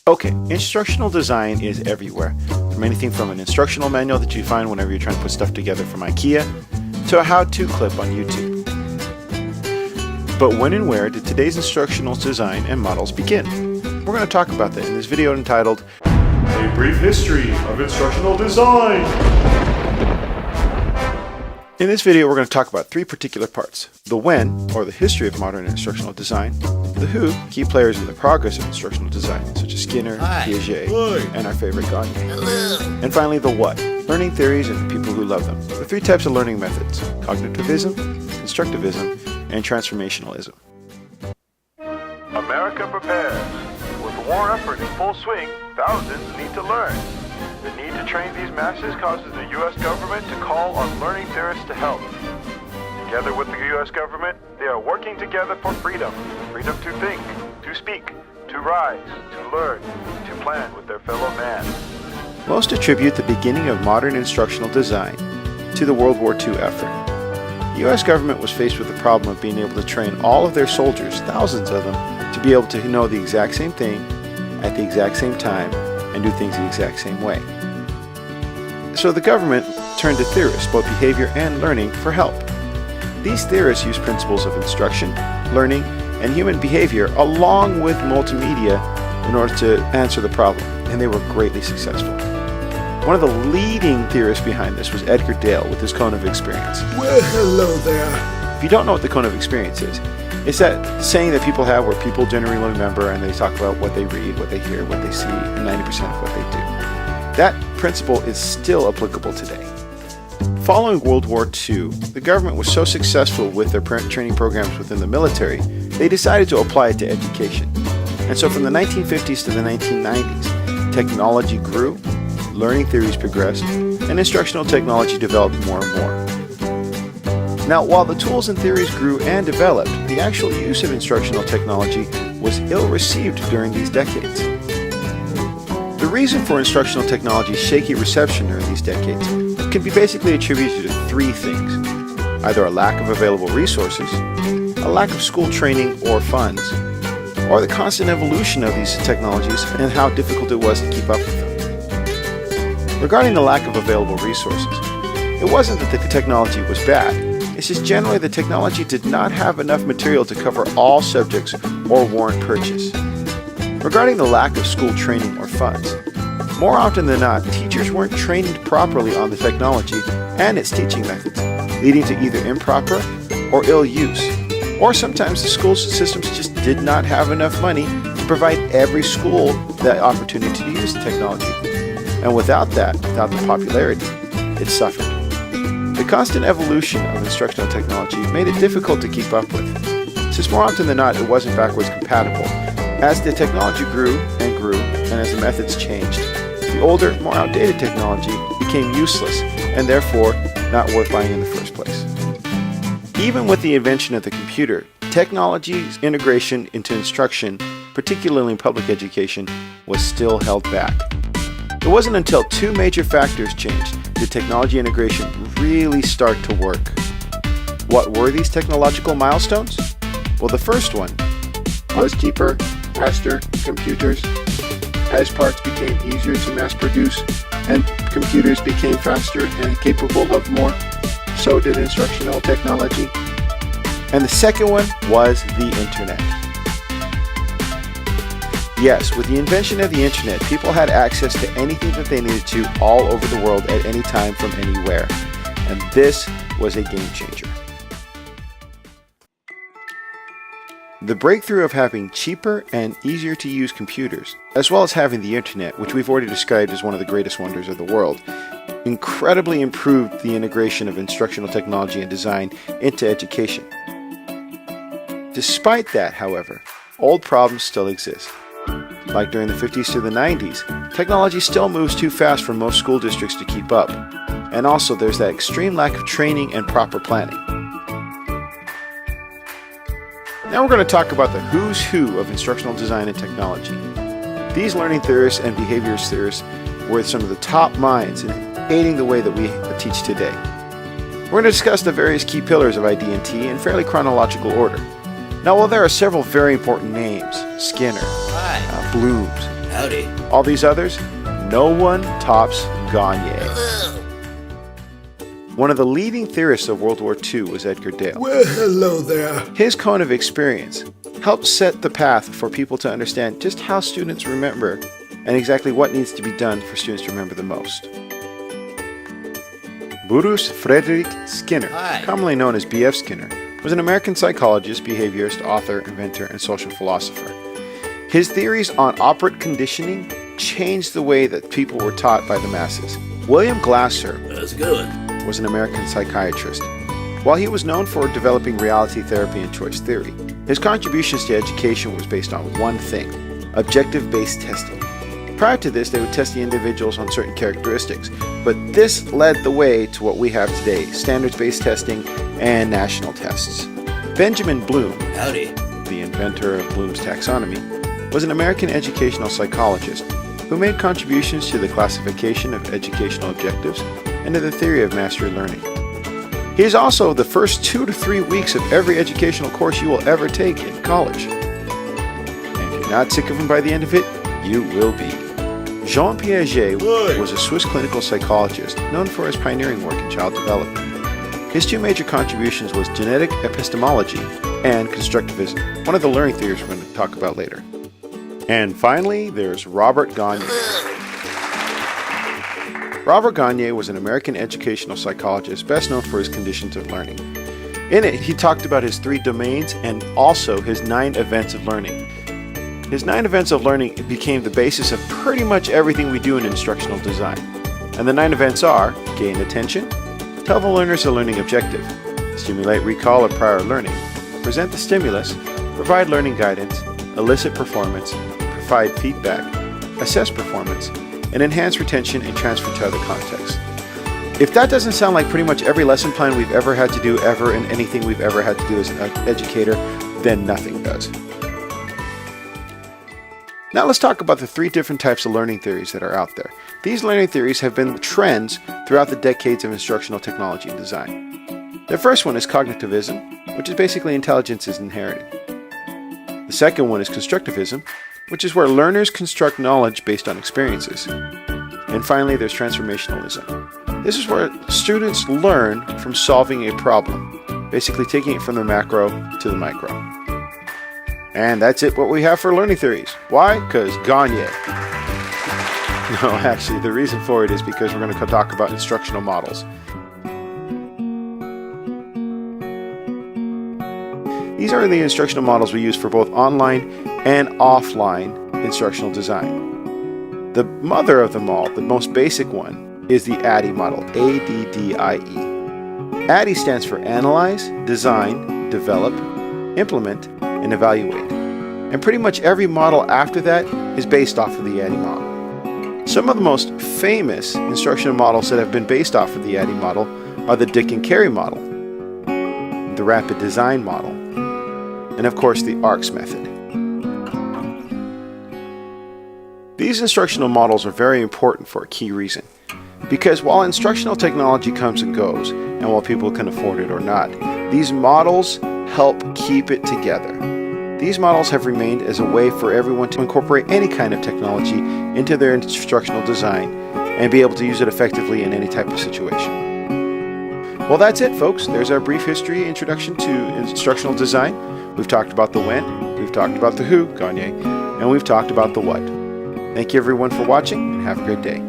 Okay, instructional design is everywhere. From anything from an instructional manual that you find whenever you're trying to put stuff together from IKEA, to a how-to clip on YouTube. But when and where did today's instructional design and models begin? We're going to talk about that in this video entitled, A Brief History of Instructional Design. In this video, we're going to talk about three particular parts: the when, or the history of modern instructional design; the who, key players in the progress of instructional design, such as Skinner, Piaget, and our favorite Gagne; and finally, the what, learning theories and the people who love them. The three types of learning methods: cognitivism, constructivism, and transformationalism. America prepares. With war effort in full swing, thousands need to learn. The need to train these masses causes the U.S. government to call on learning theorists to help. Together with the U.S. government, they are working together for freedom. Freedom to think, to speak, to rise, to learn, to plan with their fellow man. Most attribute the beginning of modern instructional design to the World War II effort. The U.S. government was faced with the problem of being able to train all of their soldiers, thousands of them, to be able to know the exact same thing at the exact same time and do things the exact same way. So the government turned to theorists, both behavior and learning, for help. These theorists used principles of instruction, learning, and human behavior along with multimedia in order to answer the problem, and they were greatly successful. One of the leading theorists behind this was Edgar Dale with his cone of experience. Well, hello there. If you don't know what the cone of experience is, it's that saying that people have where people generally remember and they talk about what they read, what they hear, what they see, and 90% of what they do. That principle is still applicable today. Following World War II, the government was so successful with their training programs within the military, they decided to apply it to education. And so from the 1950s to the 1990s, technology grew, learning theories progressed, and instructional technology developed more and more. Now, while the tools and theories grew and developed, the actual use of instructional technology was ill-received during these decades. The reason for instructional technology's shaky reception during these decades can be basically attributed to three things: either a lack of available resources, a lack of school training or funds, or the constant evolution of these technologies and how difficult it was to keep up with them. Regarding the lack of available resources, it wasn't that the technology was bad. It's just generally the technology did not have enough material to cover all subjects or warrant purchase. Regarding the lack of school training or funds, more often than not, teachers weren't trained properly on the technology and its teaching methods, leading to either improper or ill use. Or sometimes the school systems just did not have enough money to provide every school that opportunity to use the technology. And without that, without the popularity, it suffered. The constant evolution of instructional technology made it difficult to keep up with, since more often than not it wasn't backwards compatible. As the technology grew, and as the methods changed, the older, more outdated technology became useless and therefore not worth buying in the first place. Even with the invention of the computer, technology's integration into instruction, particularly in public education, was still held back. It wasn't until two major factors changed did technology integration really start to work. What were these technological milestones? Well, the first one was cheaper, faster computers. As parts became easier to mass produce and computers became faster and capable of more, so did instructional technology. And the second one was the internet. Yes, with the invention of the internet, people had access to anything that they needed to all over the world at any time from anywhere. And this was a game changer. The breakthrough of having cheaper and easier to use computers, as well as having the internet, which we've already described as one of the greatest wonders of the world, incredibly improved the integration of instructional technology and design into education. Despite that, however, old problems still exist. Like during the 50s to the 90s, technology still moves too fast for most school districts to keep up. And also there's that extreme lack of training and proper planning. Now we're going to talk about the who's who of instructional design and technology. These learning theorists and behaviorist theorists were some of the top minds in aiding the way that we teach today. We're going to discuss the various key pillars of ID&T in fairly chronological order. Now, while there are several very important names, Skinner, Bloom's, Howdy. All these others, no one tops Gagne. One of the leading theorists of World War II was Edgar Dale. Well, hello there. His cone of experience helped set the path for people to understand just how students remember and exactly what needs to be done for students to remember the most. Bruce Frederick Skinner, Hi. commonly known as B.F. Skinner, was an American psychologist, behaviorist, author, inventor, and social philosopher. His theories on operant conditioning changed the way that people were taught by the masses. William Glasser How's it going? was an American psychiatrist. While he was known for developing reality therapy and choice theory, his contributions to education was based on one thing: objective-based testing. Prior to this, they would test the individuals on certain characteristics, but this led the way to what we have today: standards-based testing and national tests. Benjamin Bloom, Howdy. the inventor of Bloom's taxonomy, was an American educational psychologist who made contributions to the classification of educational objectives and to the theory of mastery learning. He is also the first 2 to 3 weeks of every educational course you will ever take in college. And if you're not sick of him by the end of it, you will be. Jean Piaget was a Swiss clinical psychologist known for his pioneering work in child development. His 2 major contributions was genetic epistemology and constructivism, one of the learning theories we're going to talk about later. And finally, there's Robert Gagne. Robert Gagne was an American educational psychologist best known for his conditions of learning. In it, he talked about his 3 domains and also his 9 events of learning. His 9 events of learning became the basis of pretty much everything we do in instructional design. And the 9 events are: gain attention, tell the learners the learning objective, stimulate recall of prior learning, present the stimulus, provide learning guidance, elicit performance, provide feedback, assess performance, and enhance retention and transfer to other contexts. If that doesn't sound like pretty much every lesson plan we've ever had to do ever and anything we've ever had to do as an educator, then nothing does. Now let's talk about the 3 different types of learning theories that are out there. These learning theories have been trends throughout the decades of instructional technology and design. The first one is cognitivism, which is basically intelligence is inherited. The second one is constructivism, which is where learners construct knowledge based on experiences. And finally, there's transformationalism. This is where students learn from solving a problem, basically taking it from the macro to the micro. And that's what we have for learning theories. Why? Because Gagne. No, actually, the reason for it is because we're going to talk about instructional models. These are the instructional models we use for both online and offline instructional design. The mother of them all, the most basic one, is the ADDIE model, ADDIE. ADDIE stands for Analyze, Design, Develop, Implement, and Evaluate. And pretty much every model after that is based off of the ADDIE model. Some of the most famous instructional models that have been based off of the ADDIE model are the Dick and Carey model, the Rapid Design model, and of course the ARCS method. These instructional models are very important for a key reason. Because while instructional technology comes and goes, and while people can afford it or not, these models help keep it together. These models have remained as a way for everyone to incorporate any kind of technology into their instructional design and be able to use it effectively in any type of situation. Well, that's it, folks. There's our brief history introduction to instructional design. We've talked about the when, we've talked about the who, Gagne, and we've talked about the what. Thank you everyone for watching, and have a great day.